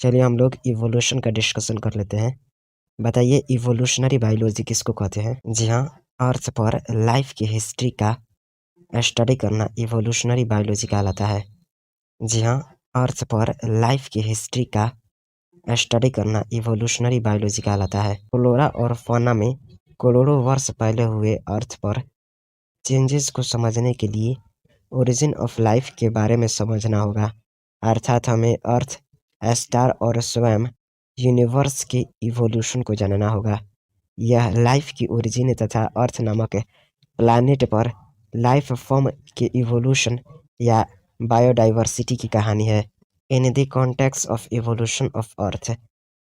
चलिए हम लोग इवोल्यूशन का डिस्कशन कर लेते हैं। बताइए इवोल्यूशनरी बायोलॉजी किसको कहते हैं? जी हाँ, अर्थ पर लाइफ की हिस्ट्री का स्टडी करना इवोल्यूशनरी बायोलॉजी कहलाता है। जी हाँ, अर्थ पर लाइफ की हिस्ट्री का स्टडी करना इवोल्यूशनरी बायोलॉजी कहलाता है। फ्लोरा और फौना में करोड़ों वर्ष पहले हुए अर्थ पर चेंजेस को समझने के लिए ओरिजिन ऑफ लाइफ के बारे में समझना होगा। अर्थात हमें अर्थ, स्टार और स्वयं यूनिवर्स के इवोल्यूशन को जानना होगा। यह लाइफ की ओरिजिन तथा अर्थ नामक प्लैनेट पर लाइफ फॉर्म के इवोल्यूशन या बायोडाइवर्सिटी की कहानी है। In the context of evolution of earth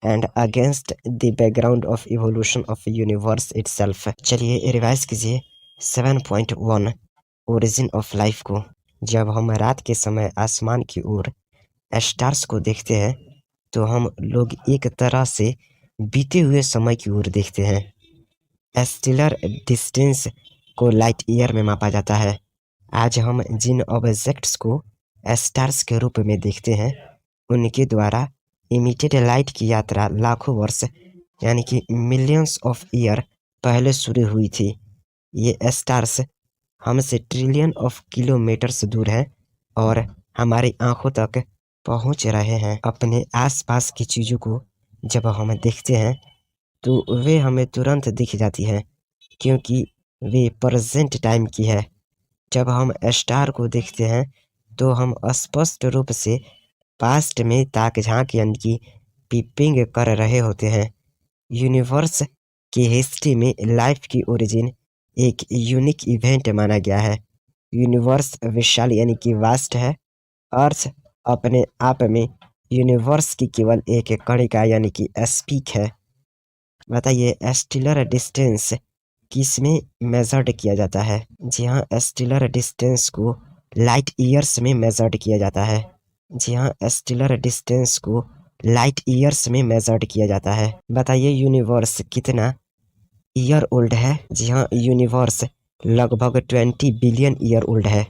and against the background of evolution of universe itself. चलिए रिवाइज कीजिए 7.1 ओरिजिन ऑफ लाइफ को। जब हम रात के समय आसमान की ओर स्टार्स को देखते हैं तो हम लोग एक तरह से बीते हुए समय की ओर देखते हैं। स्टेलर डिस्टेंस को लाइट ईयर में मापा जाता है। आज हम जिन ऑब्जेक्ट्स को स्टार्स के रूप में देखते हैं उनके द्वारा इमिटेड लाइट की यात्रा लाखों वर्ष यानी कि मिलियंस ऑफ ईयर पहले शुरू हुई थी। ये स्टार्स हमसे ट्रिलियन ऑफ किलोमीटर्स दूर हैं और हमारी आंखों तक पहुंच रहे हैं। अपने आसपास की चीज़ों को जब हम देखते हैं तो वे हमें तुरंत दिख जाती हैं क्योंकि वे प्रेजेंट टाइम की है। जब हम स्टार को देखते हैं तो हम स्पष्ट रूप से पास्ट में ताक झांक यानी कि पीपिंग कर रहे होते हैं। यूनिवर्स की हिस्ट्री में लाइफ की ओरिजिन एक यूनिक इवेंट माना गया है। यूनिवर्स विशाल यानी कि वास्ट है। अर्थ अपने आप में यूनिवर्स की केवल एक कणिका यानी कि स्पीक है। बताइए स्टेलर डिस्टेंस किसमें मेजर्ड किया जाता है? जी हाँ, स्टेलर डिस्टेंस को लाइट ईयर्स में मेजर्ड किया जाता है। जी हाँ, स्टेलर डिस्टेंस को लाइट ईयर्स में मेजर्ड किया जाता है। बताइए यूनिवर्स कितना ईयर ओल्ड है? जी हाँ, यूनिवर्स लगभग 20 बिलियन ईयर ओल्ड है।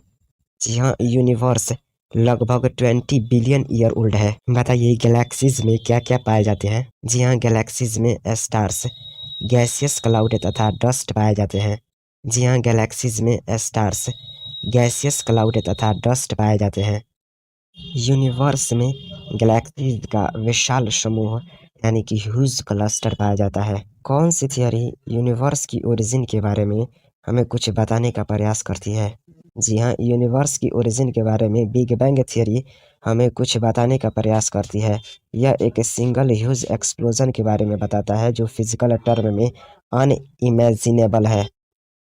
जी हाँ, यूनिवर्स लगभग 20 बिलियन ईयर ओल्ड है। बताइए गैलेक्सीज में क्या क्या पाए जाते हैं? जी हाँ, गैलेक्सीज में स्टार्स, गैसियस क्लाउड तथा डस्ट पाए जाते हैं। जी हाँ, गैलेक्सीज में स्टार्स, गैसियस क्लाउड तथा डस्ट पाए जाते हैं। यूनिवर्स में गैलेक्सीज का विशाल समूह यानी कि ह्यूज क्लस्टर पाया जाता है। कौन सी थियरी यूनिवर्स की ओरिजिन के बारे में हमें कुछ बताने का प्रयास करती है? जी हाँ, यूनिवर्स की ओरिजिन के बारे में बिग बैंग थियरी हमें कुछ बताने का प्रयास करती है। यह एक सिंगल ह्यूज एक्सप्लोजन के बारे में बताता है जो फिजिकल टर्म में अनइमेजिनेबल है।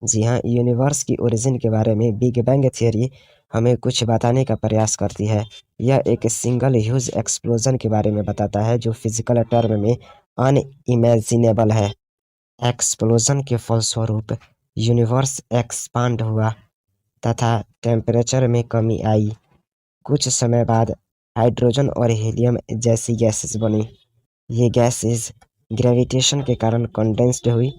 जी हाँ, यूनिवर्स की ओरिजिन के बारे में बिग बैंग थियरी हमें कुछ बताने का प्रयास करती है। यह एक सिंगल ह्यूज एक्सप्लोजन के बारे में बताता है जो फिजिकल टर्म में अनइमेजिनेबल है। एक्सप्लोजन के फलस्वरूप यूनिवर्स एक्सपांड हुआ तथा टेम्परेचर में कमी आई। कुछ समय बाद हाइड्रोजन और हीलियम जैसी गैसेस बनी। ये गैसेस ग्रेविटेशन के कारण कंडेंस्ड हुई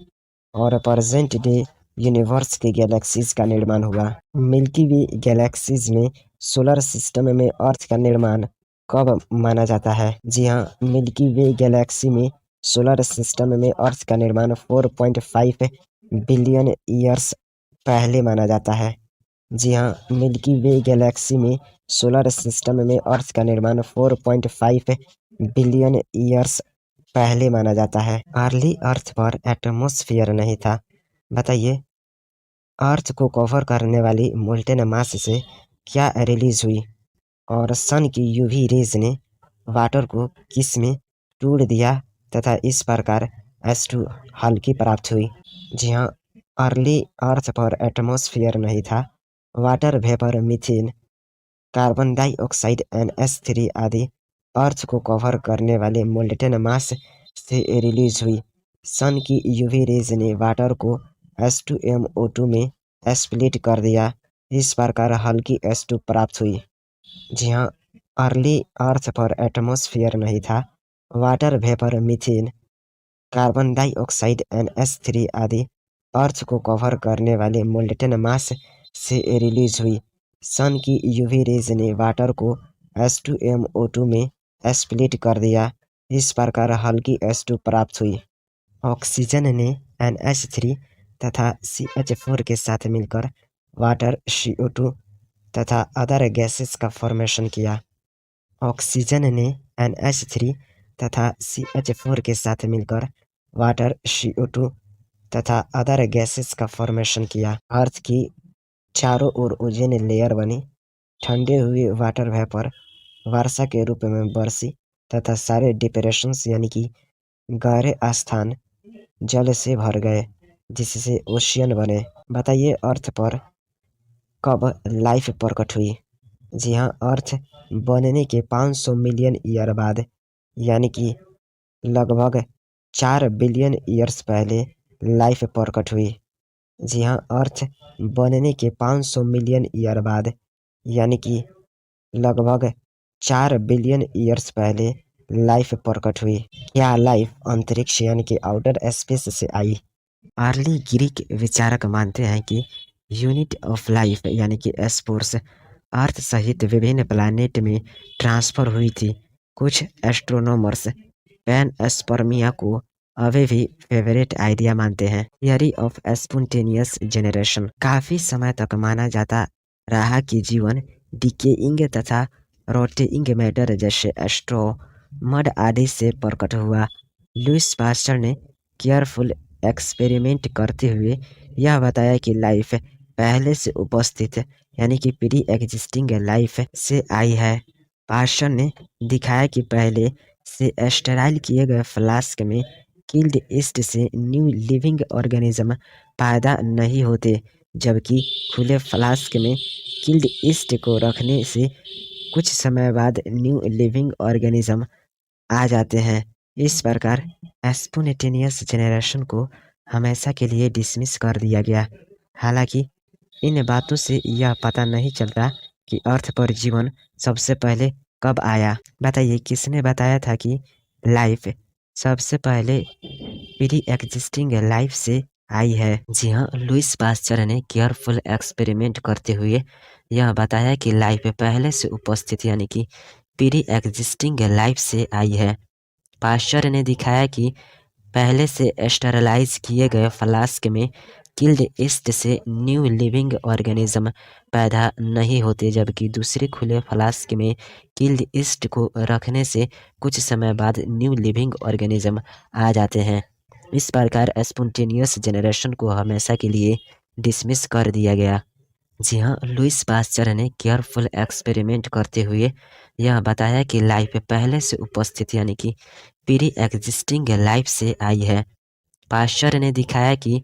और प्रेजेंट डे यूनिवर्स के गैलेक्सीज का निर्माण हुआ। मिल्की वे गैलेक्सीज में सोलर सिस्टम में अर्थ का निर्माण कब माना जाता है? जी हाँ, मिल्की वे गैलेक्सी में सोलर सिस्टम में अर्थ का निर्माण 4.5 बिलियन ईयर्स पहले माना जाता है। जी हाँ, मिल्की वे गैलेक्सी में सोलर सिस्टम में अर्थ का निर्माण 4.5 बिलियन ईयर्स पहले माना जाता है। अर्ली अर्थ पर एटमॉस्फेयर नहीं था। बताइए अर्थ को कवर करने वाली मोल्टेन मास से क्या रिलीज हुई और सन की यूवी रेज ने वाटर को किस में तोड़ दिया तथा इस प्रकार S2 हल्की प्राप्त हुई? जी हाँ, अर्ली अर्थ पर एटमॉस्फेयर नहीं था। Water vapour, methane, carbon dioxide NH3 आदि अर्थ को कवर करने वाले मोल्टेन मास से रिलीज हुई। सन की यूवी रेज ने वाटर को H2MO2 में स्प्लिट कर दिया। इस प्रकार हल्की S2 प्राप्त हुई। जी हाँ, अर्ली अर्थ पर एटमॉस्फेयर नहीं था। Water vapour, methane, carbon dioxide NH3 आदि अर्थ को कवर करने वाले मोल्टेन मास से रिलीज हुई। सन की यूवी रेज ने वाटर को H2MO2 में स्प्लिट कर दिया। इस प्रकार हल्की H2 प्राप्त हुई। ऑक्सीजन ने NH3 तथा CH4 के साथ मिलकर वाटर CO2 तथा अदर गैसेस का फॉर्मेशन किया। ऑक्सीजन ने NH3 तथा CH4 के साथ मिलकर वाटर CO2 तथा अदर गैसेस का फॉर्मेशन किया। अर्थ की चारों ओर ओजोन लेयर बनी। ठंडे हुए वाटर वेपर वर्षा के रूप में बरसी तथा सारे डिप्रेशंस यानी कि गहरे स्थान जल से भर गए, जिससे ओशियन बने। बताइए अर्थ पर कब लाइफ प्रकट हुई? जी हाँ, अर्थ बनने के 500 मिलियन ईयर बाद यानी कि लगभग 4 बिलियन ईयर्स पहले लाइफ प्रकट हुई। जी हाँ, अर्थ बनने के 500 मिलियन ईयर बाद यानी कि लगभग 4 बिलियन ईयर्स पहले लाइफ प्रकट हुई। क्या लाइफ अंतरिक्ष यानी कि आउटर स्पेस से आई? अर्ली ग्रीक विचारक मानते हैं कि यूनिट ऑफ लाइफ यानी कि स्पोर्स अर्थ सहित विभिन्न प्लैनेट में ट्रांसफर हुई थी। कुछ एस्ट्रोनॉमर्स पैनस्पर्मिया को अभी भी फेवरेट आइडिया मानते हैं। थियरी ऑफ स्पॉन्टेनियस जनरेशन काफी समय तक माना जाता रहा कि जीवन डिकेइंग तथा रोटेइंग मैटर जैसे स्ट्रॉ, मड आदि से प्रकट हुआ। लुइस पास्चर ने केयरफुल एक्सपेरिमेंट करते हुए यह बताया कि लाइफ पहले से उपस्थित यानी कि प्री एग्जिस्टिंग लाइफ से आई है। पास्चर ने दिखाया कि पहले से स्टेराइल किए गए फ्लास्क में किल्ड ईस्ट से न्यू लिविंग ऑर्गेनिज्म पैदा नहीं होते, जबकि खुले फ्लास्क में किल्ड ईस्ट को रखने से कुछ समय बाद न्यू लिविंग ऑर्गेनिज्म आ जाते हैं। इस प्रकार स्पॉन्टेनियस जनरेशन को हमेशा के लिए डिसमिस कर दिया गया। हालांकि इन बातों से यह पता नहीं चलता कि अर्थ पर जीवन सबसे पहले कब आया। बताइए किसने बताया था कि लाइफ सबसे पहले प्री एग्जिस्टिंग लाइफ से आई है? जी हाँ, लुइस पास्चर ने केयरफुल एक्सपेरिमेंट करते हुए यह बताया कि लाइफ पहले से उपस्थित यानी कि प्री एग्जिस्टिंग लाइफ से आई है। पास्चर ने दिखाया कि पहले से स्टेरलाइज किए गए फ्लास्क में किल्ड ईस्ट से न्यू लिविंग ऑर्गेनिज्म पैदा नहीं होते, जबकि दूसरे खुले फ्लास्क में किल्ड ईस्ट को रखने से कुछ समय बाद न्यू लिविंग ऑर्गेनिज्म आ जाते हैं। इस प्रकार स्पॉन्टेनियस जनरेशन को हमेशा के लिए डिसमिस कर दिया गया। जी हाँ, लुइस पास्चर ने केयरफुल एक्सपेरिमेंट करते हुए यह बताया कि लाइफ पहले से उपस्थित यानी कि प्री एग्जिस्टिंग लाइफ से आई है। पास्चर ने दिखाया कि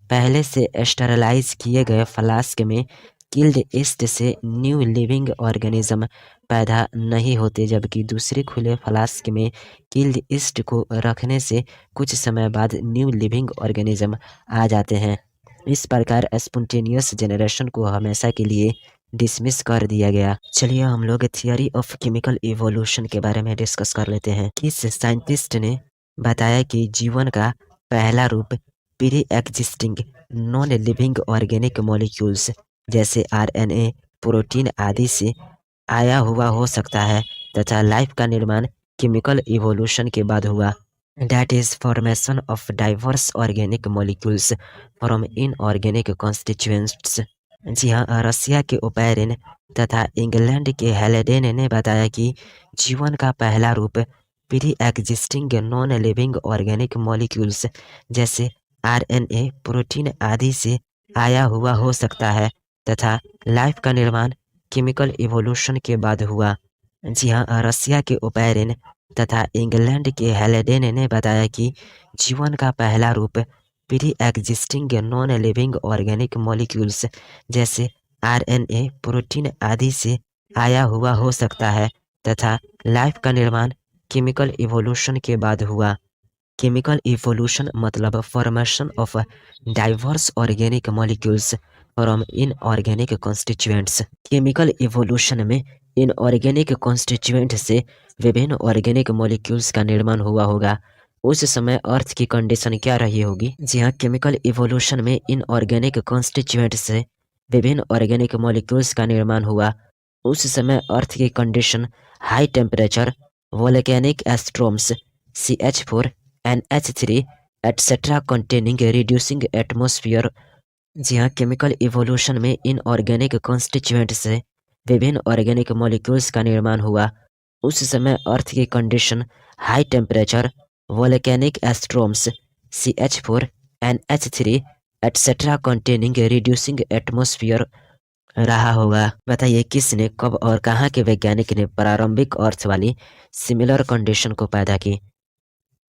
पहले से स्टेरलाइज किए गए फ्लास्क में किल्ड ईस्ट से न्यू लिविंग ऑर्गेनिज्म पैदा नहीं होते, जबकि दूसरे खुले फ्लास्क में किल्ड ईस्ट को रखने से कुछ समय बाद न्यू लिविंग ऑर्गेनिज्म आ जाते हैं। इस प्रकार स्पॉन्टेनियस जनरेशन को हमेशा के लिए डिसमिस कर दिया गया। चलिए हम लोग थियरी ऑफ केमिकल इवोल्यूशन के बारे में डिस्कस कर लेते हैं। किस साइंटिस्ट ने बताया कि जीवन का पहला रूप pre existing non living organic molecules जैसे RNA, प्रोटीन आदि से आया हुआ हो सकता है तथा लाइफ का निर्माण केमिकल इवोल्यूशन के बाद हुआ। That is formation of diverse organic molecules from inorganic constituents। जी हाँ, रसिया के ओपेरिन तथा इंग्लैंड के हेलेडेन ने बताया कि जीवन का पहला रूप pre existing non living organic molecules जैसे RNA, प्रोटीन आदि से आया हुआ हो सकता है तथा लाइफ का निर्माण केमिकल इवोल्यूशन के बाद हुआ। जी हाँ, रसिया के ओपेरिन तथा इंग्लैंड के हेलेडेन ने बताया कि जीवन का पहला रूप pre existing non living organic molecules जैसे RNA, प्रोटीन आदि से आया हुआ हो सकता है तथा लाइफ का निर्माण केमिकल इवोल्यूशन के बाद हुआ। केमिकल इवोल्यूशन मतलब formation of diverse organic molecules from inorganic constituents. Chemical evolution में इनऑर्गेनिक कॉन्स्टिट्यूएंट से विभिन्न ऑर्गेनिक मॉलिक्यूल्स का निर्माण हुआ होगा। उस समय अर्थ की कंडीशन क्या रही होगी? जी हाँ, केमिकल इवोल्यूशन में इनऑर्गेनिक कॉन्स्टिट्यूएंट से विभिन्न ऑर्गेनिक मॉलिक्यूल्स का निर्माण हुआ। उस समय अर्थ की condition high temperature, volcanic storms, CH4, NH3, etc. containing reducing atmosphere। जी हाँ, केमिकल इवोल्यूशन में इनऑर्गेनिक कॉन्स्टिट्यूएंट से विभिन्न ऑर्गेनिक मॉलिक्यूल्स का निर्माण हुआ। उस समय अर्थ की condition high temperature, volcanic storms, CH4, NH3, etcetera containing reducing atmosphere रहा होगा। बताइए किसने, कब और कहाँ के वैज्ञानिक ने प्रारंभिक अर्थ वाली सिमिलर कंडीशन को पैदा की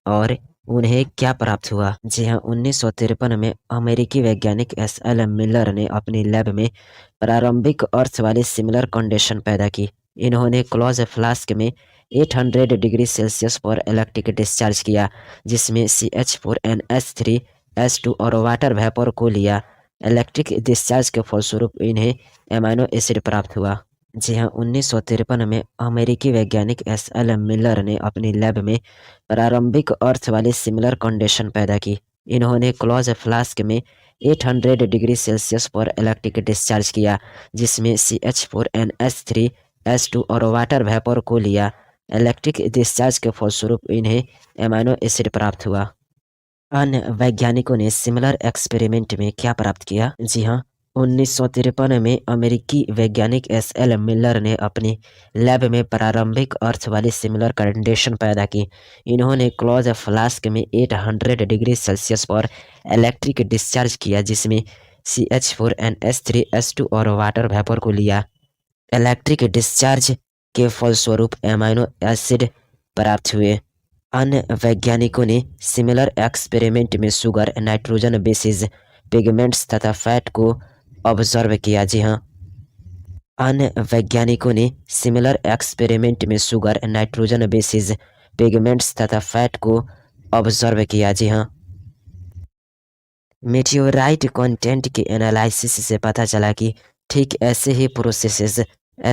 और उन्हें क्या प्राप्त हुआ? जी हाँ, 1953 में अमेरिकी वैज्ञानिक SL मिलर ने अपनी लैब में प्रारंभिक अर्थ वाली सिमिलर कंडीशन पैदा की। इन्होंने क्लोज फ्लास्क में 800 डिग्री सेल्सियस पर इलेक्ट्रिक डिस्चार्ज किया, जिसमें CH4NH3S2 और वाटर वेपर को लिया। इलेक्ट्रिक डिस्चार्ज के फलस्वरूप इन्हें एमाइनो एसिड प्राप्त हुआ। जी हाँ, 1953 में अमेरिकी वैज्ञानिक SL मिलर ने अपनी लैब में प्रारंभिक अर्थ वाली सिमिलर कंडीशन पैदा की। इन्होंने क्लोज फ्लास्क में 800 डिग्री सेल्सियस पर इलेक्ट्रिक डिस्चार्ज किया, जिसमें CH4NH3S2 और वाटर वेपर को लिया। इलेक्ट्रिक डिस्चार्ज के फलस्वरूप इन्हें एमाइनो एसिड प्राप्त हुआ। अन्य वैज्ञानिकों ने सिमिलर एक्सपेरिमेंट में क्या प्राप्त किया? जी हाँ, 1953 में अमेरिकी वैज्ञानिक SL मिलर ने अपनी लैब में प्रारंभिक अर्थ वाली सिमिलर कंडीशन पैदा की। इन्होंने क्लोज फ्लास्क में 800 डिग्री सेल्सियस पर इलेक्ट्रिक डिस्चार्ज किया, जिसमें CH4NH3S2 और वाटर वेपर को लिया। इलेक्ट्रिक डिस्चार्ज के फलस्वरूप एमाइनो एसिड प्राप्त हुए। अन्य वैज्ञानिकों ने सिमिलर एक्सपेरिमेंट में शुगर, नाइट्रोजन बेसिस, पिगमेंट्स तथा फैट को ऑब्जर्व किया। जी हाँ, अन्य वैज्ञानिकों ने सिमिलर एक्सपेरिमेंट में शुगर, नाइट्रोजन बेसिस, पिगमेंट्स तथा फैट को ऑब्जर्व किया। जी हाँ, मेटियोराइट कंटेंट के एनालिसिस से पता चला कि ठीक ऐसे ही प्रोसेसेस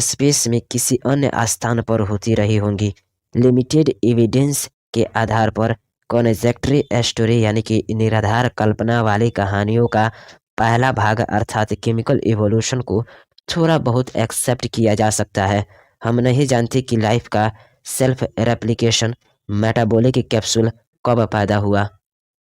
स्पेस में किसी अन्य स्थान पर होती रही होंगी। लिमिटेड एविडेंस के आधार पर कॉन्जेक्टरी स्टोरी यानी कि निराधार कल्पना वाली कहानियों का पहला भाग अर्थात केमिकल इवोल्यूशन को थोड़ा बहुत एक्सेप्ट किया जा सकता है। हम नहीं जानते कि लाइफ का सेल्फ रेप्लिकेशन मेटाबॉलिक कैप्सूल कब पैदा हुआ।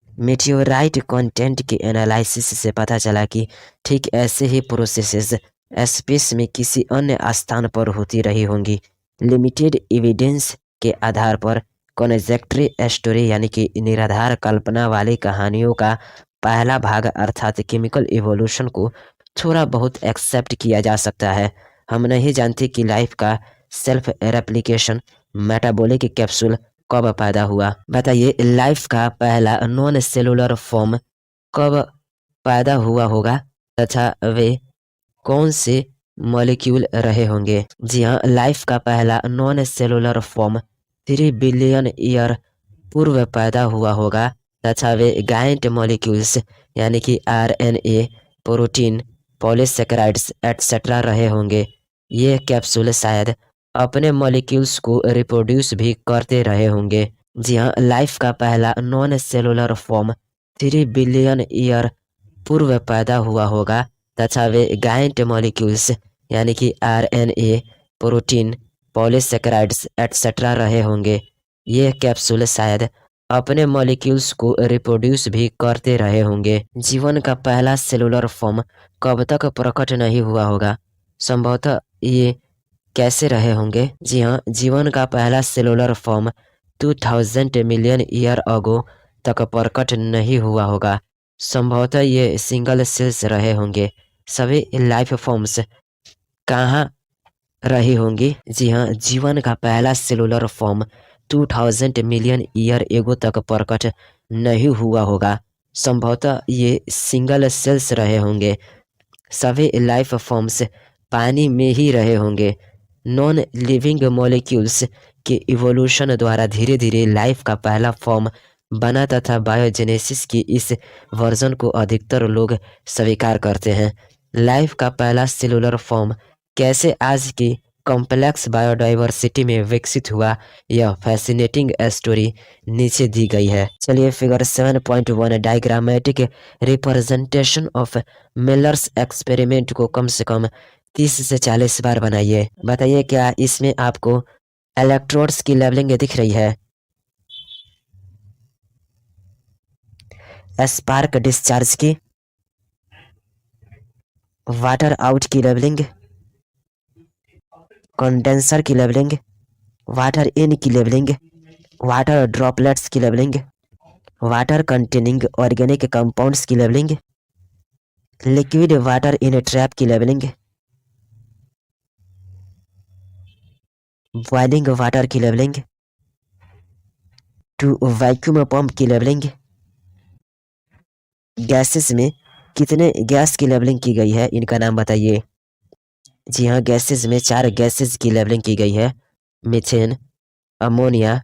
मेटियोराइट कंटेंट के एनालिसिस से पता चला कि ठीक ऐसे ही प्रोसेसेस स्पेस में किसी अन्य स्थान पर होती रही होंगी। लिमिटेड एविडेंस के आधार पर कॉन्जेक्टरी स्टोरी यानी कि निराधार कल्पना वाली कहानियों का पहला भाग अर्थात केमिकल इवोल्यूशन को थोड़ा बहुत एक्सेप्ट किया जा सकता है। हम नहीं जानते कि लाइफ का सेल्फ रेप्लिकेशन मेटाबॉलिक कैप्सूल कब पैदा हुआ। बताइए लाइफ का पहला नॉन सेलुलर फॉर्म कब पैदा हुआ होगा तथा वे कौन से मॉलिक्यूल रहे होंगे? जी हाँ, लाइफ का पहला non cellular form 3 billion year पूर्व पैदा हुआ होगा तथा वे गाइंट मॉलिक्यूल्स यानी कि RNA, प्रोटीन, पॉलीसेकेराइड्स एटसेट्रा रहे होंगे। ये कैप्सूल शायद अपने मॉलिक्यूल्स को रिप्रोड्यूस भी करते रहे होंगे। जी हाँ, लाइफ का पहला non cellular form 3 billion year पूर्व पैदा हुआ होगा तथा वे गाइंट मॉलिक्यूल्स यानी कि RNA, प्रोटीन, पॉलीसेकेराइड्स एटसेट्रा रहे होंगे। ये कैप्सूल शायद अपने मॉलिक्यूल्स को रिप्रोड्यूस भी करते रहे होंगे। जीवन का पहला सेलुलर फॉर्म कब तक प्रकट नहीं हुआ होगा? संभवतः ये कैसे रहे होंगे? जी हाँ, जीवन का पहला cellular form 2000 million year ago तक प्रकट नहीं हुआ होगा। संभवतः ये सिंगल सेल्स रहे होंगे। सभी लाइफ फॉर्म्स कहाँ रही होंगी? जी हाँ, जीवन का पहला cellular form 2000 million year ago तक प्रकट नहीं हुआ होगा। संभवतः ये सिंगल सेल्स रहे होंगे। सभी लाइफ फॉर्म्स पानी में ही रहे होंगे। नॉन लिविंग मॉलिक्यूल्स के इवोल्यूशन द्वारा धीरे धीरे लाइफ का पहला फॉर्म बना तथा बायोजेनेसिस की इस वर्जन को अधिकतर लोग स्वीकार करते हैं। लाइफ का पहला सेलुलर फॉर्म कैसे आज की कॉम्प्लेक्स बायोडाइवर्सिटी में विकसित हुआ, यह फैसिनेटिंग स्टोरी नीचे दी गई है। चलिए figure 7.1 diagrammatic representation of millers experiment को कम से कम 30 से 40 बार बनाइए। बताइए क्या इसमें आपको इलेक्ट्रोड्स की लेवलिंग दिख रही है। स्पार्क डिस्चार्ज की, वाटर आउट की लेवलिंग, कंडेंसर की लेवलिंग, वाटर इन की लेवलिंग, वाटर ड्रॉपलेट्स की labelling, water containing organic compounds की labelling, liquid water in trap की लेवलिंग, बॉइलिंग वाटर की लेवलिंग, टू वैक्यूम पंप की लेवलिंग, गैसेस में कितने गैस की लेवलिंग की गई है, इनका नाम बताइए। जी हाँ, गैसेस में 4 गैसेस की लेवलिंग की गई है। Methane, ammonia,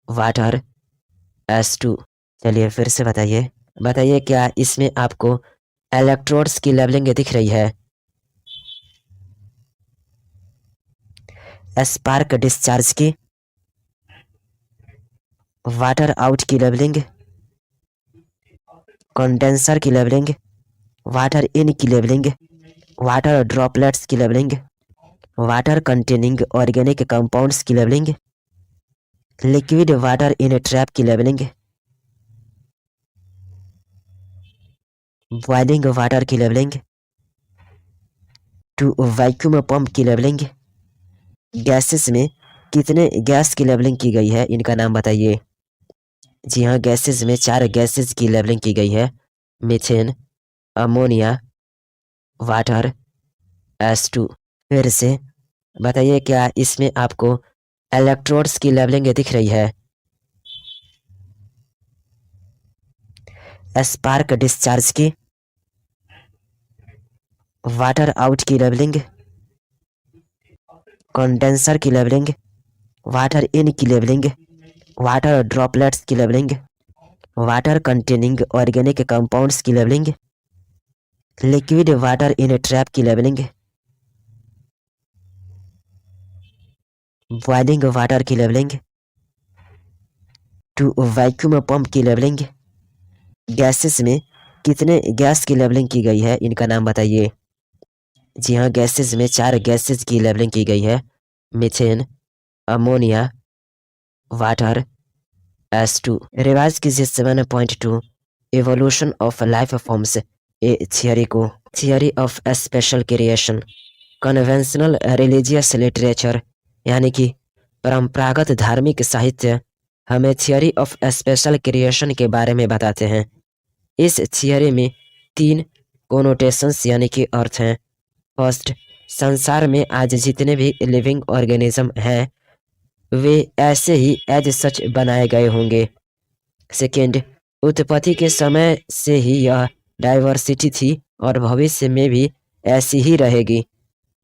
water, S2। चलिए फिर से बताइए। बताइए क्या इसमें आपको इलेक्ट्रोड्स की लेवलिंग दिख रही है? स्पार्क डिस्चार्ज की, वाटर आउट की लेवलिंग, कंडेंसर की लेवलिंग, वाटर इन की लेवलिंग, वाटर ड्रॉपलेट्स की labelling, water containing organic compounds की labelling, liquid water in trap की लेवलिंग, बॉइलिंग वाटर की लेवलिंग, टू वैक्यूम पंप की लेवलिंग। गैसेस में कितने गैस की लेवलिंग की गई है, इनका नाम बताइए। जी हाँ, गैसेस में 4 गैसेस की लेवलिंग की गई है। Methane, ammonia, water, S2। फिर से बताइए क्या इसमें आपको इलेक्ट्रोड्स की लेवलिंग दिख रही है? स्पार्क डिस्चार्ज की, वाटर आउट की लेवलिंग, कंडेंसर की लेवलिंग, वाटर इन की लेवलिंग, वाटर ड्रॉपलेट्स की labelling, water containing organic compounds की labelling, liquid water in trap की लेवलिंग, बॉइलिंग वाटर की लेवलिंग, टू वैक्यूम पंप की लेवलिंग। गैसेस में कितने गैस की लेवलिंग की गई है, इनका नाम बताइए। जी हाँ, गैसेस में 4 गैसेस की लेवलिंग की गई है। Methane, ammonia, water, S2। Revise कीजिए 7.2 evolution of life forms A theory को। Theory of special creation. Conventional religious literature यानी कि परंपरागत धार्मिक साहित्य हमें थियरी ऑफ स्पेशल क्रिएशन के बारे में बताते हैं। इस थियरी में 3 कोनोटेशंस यानी कि अर्थ हैं। फर्स्ट, संसार में आज जितने भी लिविंग ऑर्गेनिज्म हैं वे ऐसे ही एज सच बनाए गए होंगे। सेकेंड, उत्पत्ति के समय से ही यह डाइवर्सिटी थी और भविष्य में भी ऐसी ही रहेगी।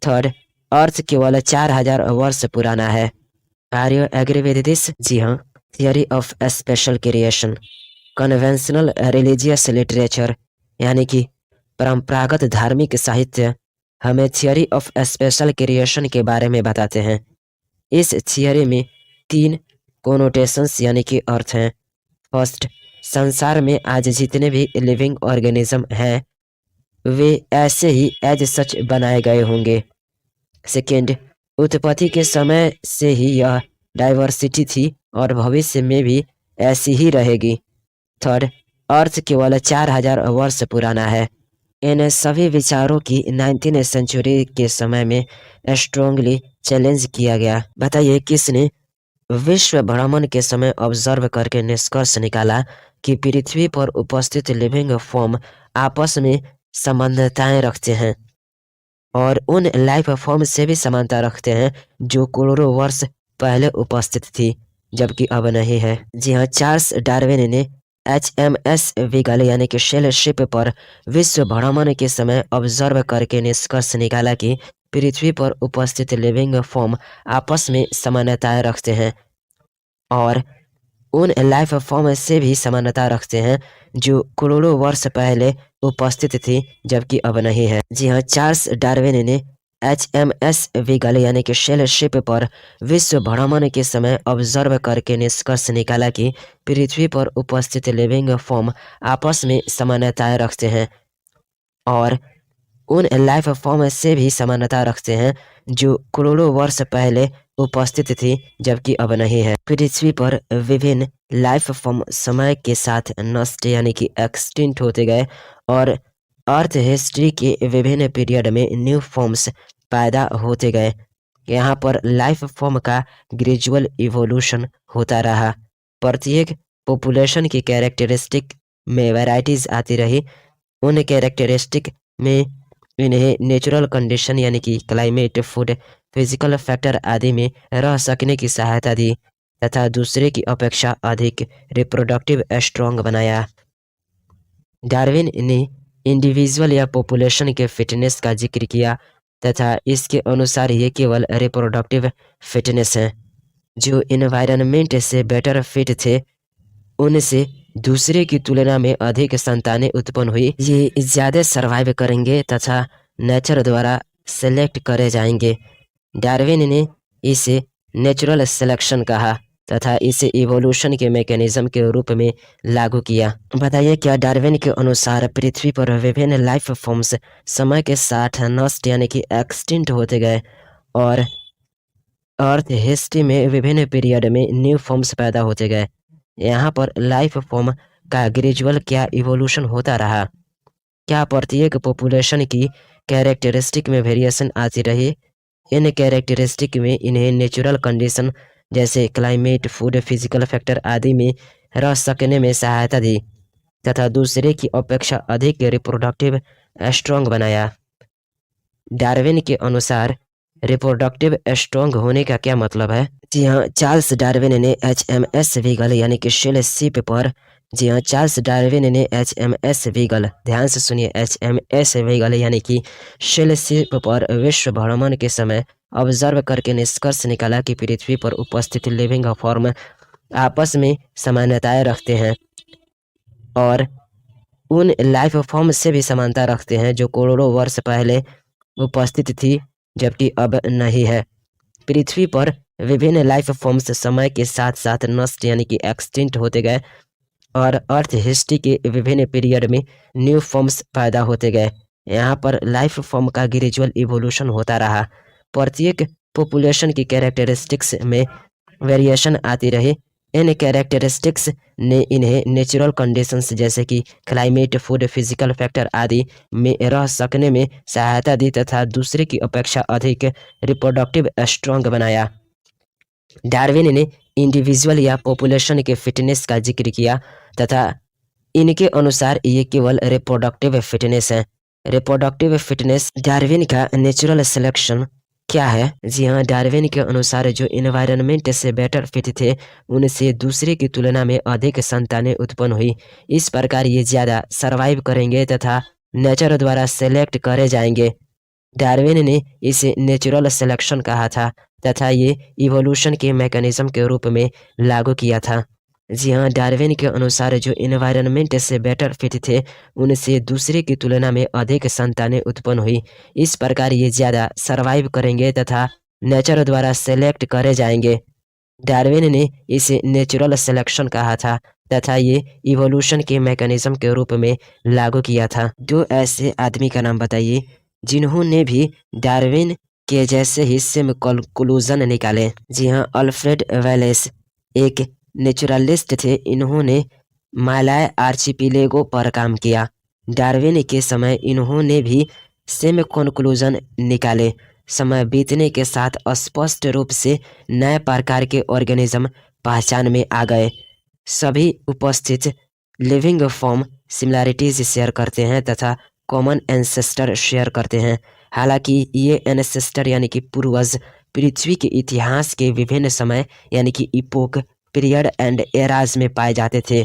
थर्ड, अर्थ केवल 4000 वर्ष पुराना है। Are you agree with this? जी हाँ। Theory of special creation. Conventional religious literature यानी कि परंपरागत धार्मिक साहित्य हमें थियरी ऑफ स्पेशल क्रिएशन के बारे में बताते हैं। इस थियरी में 3 कोनोटेशंस यानी कि अर्थ हैं। फर्स्ट, संसार में आज जितने भी लिविंग ऑर्गेनिज्म हैं वे ऐसे ही एज सच बनाए गए होंगे। सेकेंड, उत्पत्ति के समय से ही यह डाइवर्सिटी थी और भविष्य में भी ऐसी ही रहेगी। थर्ड, अर्थ केवल 4000 वर्ष पुराना है। इन सभी विचारों की 19वीं सेंचुरी के समय में स्ट्रांगली चैलेंज किया गया। बताइए किसने विश्व भ्रमण के ऑब्जर्व करके निष्कर्ष निकाला कि पृथ्वी पर उपस्थित लिविंग फॉर्म आपस में समानताएं रखते हैं और उन लाइफ फॉर्म से भी समानता रखते हैं जो करोड़ों वर्ष पहले उपस्थित थी जबकि अब नहीं है। जी हाँ, चार्ल्स डार्विन ने HMS विगल यानी कि शेल शिप पर विश्व भ्रमण के समय ऑब्जर्व करके निष्कर्ष निकाला कि पृथ्वी पर उपस्थित लिविंग फॉर्म आपस में समानताएं रखते हैं और उन लाइफ फॉर्म से भी समानता रखते हैं जो करोड़ों वर्ष पहले उपस्थित थी जबकि अब नहीं है। जी हाँ, चार्ल्स डार्विन ने HMS विगल यानी कि शेल शिप पर विश्व भ्रमण के समय ऑब्जर्व करके निष्कर्ष निकाला कि पृथ्वी पर उपस्थित लिविंग फॉर्म आपस में समानताएं रखते हैं और उन लाइफ फॉर्म से भी समानता रखते हैं जो करोड़ों वर्ष पहले उपस्थित थी, जबकि अब नहीं है। पृथ्वी पर विभिन्न लाइफ फॉर्म समय के साथ नष्ट यानी कि एक्सटिंक्ट होते गए और अर्थ हिस्ट्री के विभिन्न पीरियड में न्यू फॉर्म्स पैदा होते गए। यहाँ पर लाइफ फॉर्म का ग्रेजुअल इवोल्यूशन होता रहा। प्रत्येक पॉपुलेशन की कैरेक्टरिस्टिक में वैरायटीज आती रही। उन कैरेक्टरिस्टिक में इन्हें नेचुरल कंडीशन यानी कि क्लाइमेट, फूड, फिजिकल फैक्टर आदि में रह सकने की सहायता दी तथा दूसरे की अपेक्षा अधिक रिप्रोडक्टिव स्ट्रॉन्ग बनाया। डार्विन ने इंडिविजुअल या पॉपुलेशन के फिटनेस का जिक्र किया तथा इसके अनुसार ये केवल रिप्रोडक्टिव फिटनेस है। जो इन्वायरमेंट से बेटर फिट थे उनसे दूसरे की तुलना में अधिक संतानें उत्पन्न हुई। ये ज़्यादा सर्वाइव करेंगे तथा नेचर द्वारा सेलेक्ट करे जाएंगे। डार्विन ने इसे नेचुरल सिलेक्शन कहा तथा इसे इवोल्यूशन के मैकेनिज्म के रूप में लागू किया। बताइए, क्या डार्विन के अनुसार पृथ्वी पर विभिन्न लाइफ फॉर्म्स समय के साथ नष्ट यानी कि एक्सटिंक्ट होते गए और अर्थ हिस्ट्री में विभिन्न पीरियड में न्यू फॉर्म्स पैदा होते गए। यहाँ पर लाइफ फॉर्म का ग्रेजुअल क्या इवोल्यूशन होता रहा? क्या प्रत्येक पॉपुलेशन की कैरेक्टरिस्टिक में वेरिएशन आती रही? इन कैरेक्टरिस्टिक में इन्हें नेचुरल कंडीशन जैसे क्लाइमेट, फूड, फिजिकल फैक्टर आदि में रह सकने में सहायता दी तथा दूसरे की अपेक्षा अधिक रिप्रोडक्टिव स्ट्रॉन्ग बनाया। डार्विन के अनुसार रिप्रोडक्टिव स्ट्रॉन्ग होने का क्या मतलब है? जी हाँ, चार्ल्स डार्विन ने HMS वीगल यानी कि शेल शिप पर चार्ल्स डार्विन ने HMS वीगल, ध्यान से सुनिए, HMS वीगल यानी कि शेल शिप पर विश्व भ्रमण के समय ऑब्जर्व करके निष्कर्ष निकाला कि पृथ्वी पर उपस्थित लिविंग फॉर्म आपस में समानताएं रखते हैं और उन लाइफ फॉर्म से भी समानता रखते हैं जो करोड़ों वर्ष पहले उपस्थित थी, जबकि अब नहीं है। पृथ्वी पर विभिन्न लाइफ फॉर्म्स समय के साथ साथ नष्ट यानी कि एक्सटिंक्ट होते गए और अर्थ हिस्ट्री के विभिन्न पीरियड में न्यू फॉर्म्स पैदा होते गए। यहाँ पर लाइफ फॉर्म का ग्रेजुअल इवोल्यूशन होता रहा। प्रत्येक पॉपुलेशन की कैरेक्टरिस्टिक्स में वेरिएशन आती रही। इन कैरेक्टरिस्टिक्स ने इन्हें नेचुरल कंडीशंस जैसे कि क्लाइमेट, फूड, फिजिकल फैक्टर आदि में रह सकने में सहायता दी तथा दूसरे की अपेक्षा अधिक रिप्रोडक्टिव स्ट्रॉन्ग बनाया। डार्विन ने इंडिविजुअल या पॉपुलेशन के फिटनेस का जिक्र किया तथा इनके अनुसार ये केवल रिप्रोडक्टिव फिटनेस है। रिप्रोडक्टिव फिटनेस डार्विन का नेचुरल सिलेक्शन क्या है? जी हाँ, डार्विन के अनुसार जो इन्वायरमेंट से बेटर फिट थे उनसे दूसरे की तुलना में अधिक संतानें उत्पन्न हुई। इस प्रकार ये ज़्यादा सर्वाइव करेंगे तथा नेचर द्वारा सेलेक्ट करे जाएंगे। डार्विन ने इसे नेचुरल सिलेक्शन कहा था तथा ये इवोल्यूशन के मैकेनिज्म के रूप में लागू किया था। जी हाँ, डार्विन के अनुसार जो इन्वायरमेंट से बेटर फिट थे उनसे दूसरे की तुलना में अधिक संतानें उत्पन्न हुई। इस प्रकार ये ज़्यादा सर्वाइव करेंगे तथा नेचर द्वारा सेलेक्ट करे जाएंगे। डार्विन ने इसे नेचुरल सिलेक्शन कहा था तथा ये इवोल्यूशन के मैकेनिज्म के रूप में लागू किया था। दो ऐसे आदमी का नाम बताइए जिन्होंने भी डार्विन के जैसे हिस्से में कंक्लूजन निकाले। जी हाँ, अल्फ्रेड वेलेस एक नेचुरलिस्ट थे। इन्होंने मालाय आर्चिपिलेगो पर काम किया। डार्विन के समय इन्होंने भी सेम कंक्लूजन निकाले। समय बीतने के साथ स्पष्ट रूप से नए प्रकार के ऑर्गेनिज्म पहचान में आ गए। सभी उपस्थित लिविंग फॉर्म सिमिलैरिटीज शेयर करते हैं तथा कॉमन एंसेस्टर शेयर करते हैं। हालांकि ये एंसेस्टर यानी कि पूर्वज पृथ्वी के इतिहास के विभिन्न समय यानी कि इपोक, पीरियड एंड एराज में पाए जाते थे।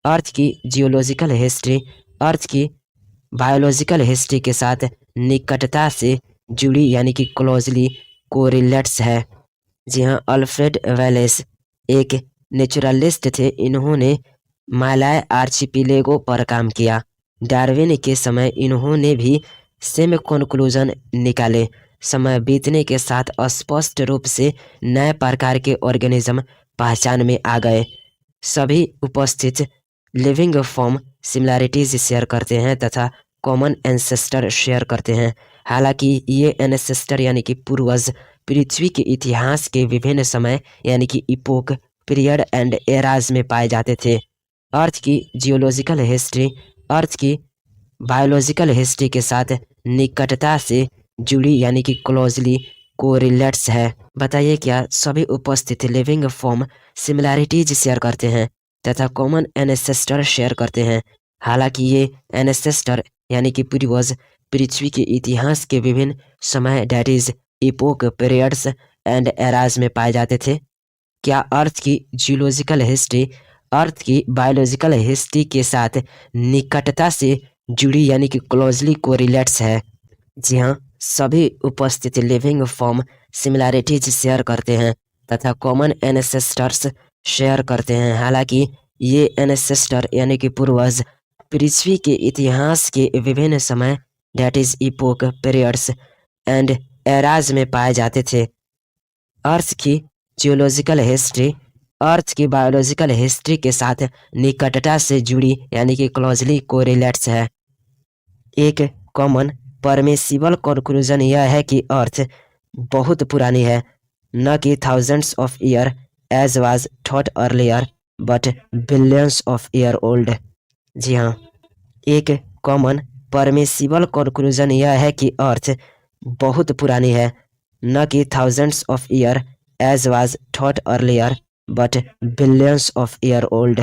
अर्थ की जियोलॉजिकल हिस्ट्री अर्थ की बायोलॉजिकल हिस्ट्री के साथ निकटता से जुड़ी यानी कि क्लोजली कोरिलेट्स है। जी हाँ, अल्फ्रेड वेलेस एक नेचुरलिस्ट थे। इन्होंने मालाय आर्चिपिलेगो पर काम किया। डार्विन के समय इन्होंने भी सेम कंक्लूजन निकाले। समय बीतने के साथ स्पष्ट रूप से नए प्रकार के ऑर्गेनिज्म पहचान में आ गए। सभी उपस्थित लिविंग फॉर्म सिमिलैरिटीज शेयर करते हैं तथा कॉमन एंसेस्टर शेयर करते हैं। हालांकि ये एंसेस्टर यानी कि पूर्वज पृथ्वी के इतिहास के विभिन्न समय यानी कि इपोक, पीरियड एंड एराज में पाए जाते थे। अर्थ की जियोलॉजिकल हिस्ट्री अर्थ की बायोलॉजिकल हिस्ट्री के साथ निकटता से जुड़ी यानी कि क्लोजली कोरिलेट्स है। बताइए क्या सभी उपस्थित लिविंग फॉर्म सिमिलैरिटीज शेयर करते हैं तथा कॉमन एनेसेस्टर शेयर करते हैं। हालांकि ये एनेसेस्टर यानी कि पूर्वज पृथ्वी के इतिहास के विभिन्न समय that is epoch, periods and eras में पाए जाते थे। क्या अर्थ की जियोलॉजिकल हिस्ट्री अर्थ की बायोलॉजिकल हिस्ट्री के साथ निकटता से जुड़ी यानी कि क्लोजली कोरिलेट्स है? जी हाँ, सभी उपस्थित लिविंग फॉर्म सिमिलैरिटीज शेयर करते हैं तथा कॉमन एनेसेस्टर्स शेयर करते हैं। हालांकि ये एनेसेस्टर यानी कि पूर्वज पृथ्वी के इतिहास के विभिन्न समय that is epoch, periods and eras में पाए जाते थे। अर्थ की जियोलॉजिकल हिस्ट्री अर्थ की बायोलॉजिकल हिस्ट्री के साथ निकटता से जुड़ी यानी कि क्लोजली कोरिलेट्स है। एक कॉमन परमिसिबल कंक्लूजन यह है कि अर्थ बहुत पुरानी है, न कि thousands of year as was thought earlier but billions of year old. जी हाँ, एक कॉमन परमिसिबल कंक्लूजन यह है कि अर्थ बहुत पुरानी है, न कि thousands of year as was thought earlier but billions of year old.